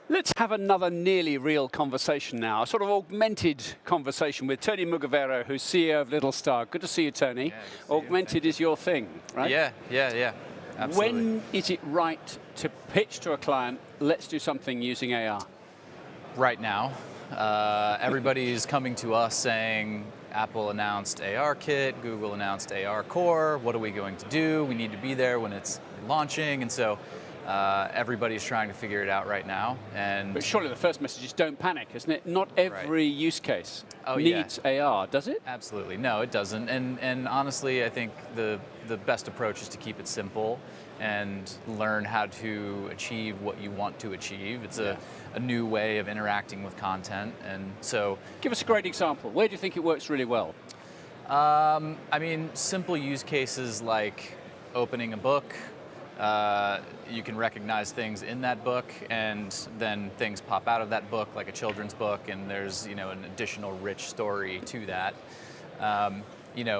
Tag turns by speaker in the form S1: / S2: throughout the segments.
S1: Let's have another nearly real conversation now, a sort of augmented conversation with Tony Mugavero, who's CEO of Little Star. Good to see you, Tony.
S2: Yeah, good to see
S1: Augmented is your thing, right?
S2: Yeah. Absolutely.
S1: When is it right to pitch to a client, let's do something using AR?
S2: Right now, everybody's coming to us saying, Apple announced AR Kit, Google announced AR Core, what are we going to do? We need to be there when it's launching, and so everybody's trying to figure it out right now.
S1: But surely the first message is don't panic, isn't it? Not every use case needs AR, does it?
S2: Absolutely, no, it doesn't. And honestly, I think the best approach is to keep it simple and learn how to achieve what you want to achieve. It's a new way of interacting with content, and so...
S1: Give us a great example. Where do you think it works really well?
S2: I mean, simple use cases like opening a book. You can recognize things in that book, and then things pop out of that book, like a children's book, and there's an additional rich story to that.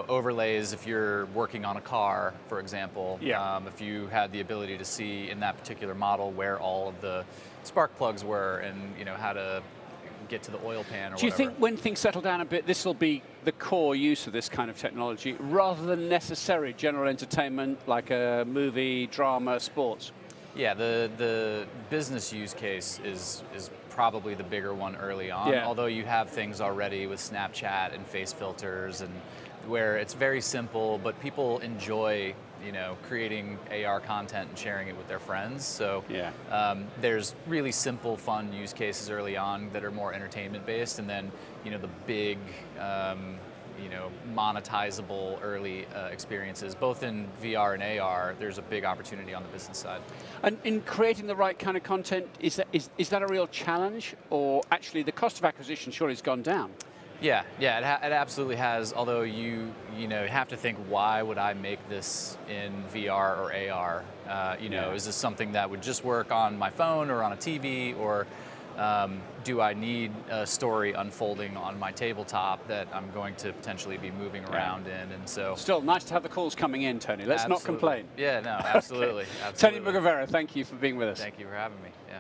S2: Overlays if you're working on a car, for example. If you had the ability to see in that particular model where all of the spark plugs were, and how to get to the oil pan or whatever.
S1: Do you think when things settle down a bit, this will be the core use of this kind of technology, rather than necessary general entertainment like a movie, drama, sports?
S2: Yeah, the business use case is probably the bigger one early on, although you have things already with Snapchat and face filters, and where it's very simple, but people enjoy creating AR content and sharing it with their friends. So there's really simple, fun use cases early on that are more entertainment based, and then the big monetizable early experiences, both in VR and AR. There's a big opportunity on the business side.
S1: And in creating the right kind of content, is that a real challenge, or actually the cost of acquisition surely has gone down?
S2: Yeah, it absolutely has. Although you have to think, why would I make this in VR or AR? Is this something that would just work on my phone or on a TV, or do I need a story unfolding on my tabletop that I'm going to potentially be moving around in? And so,
S1: still nice to have the calls coming in, Tony. Let's not complain.
S2: Yeah, no, absolutely.
S1: Tony Mugavero, thank you for being with us.
S2: Thank you for having me. Yeah.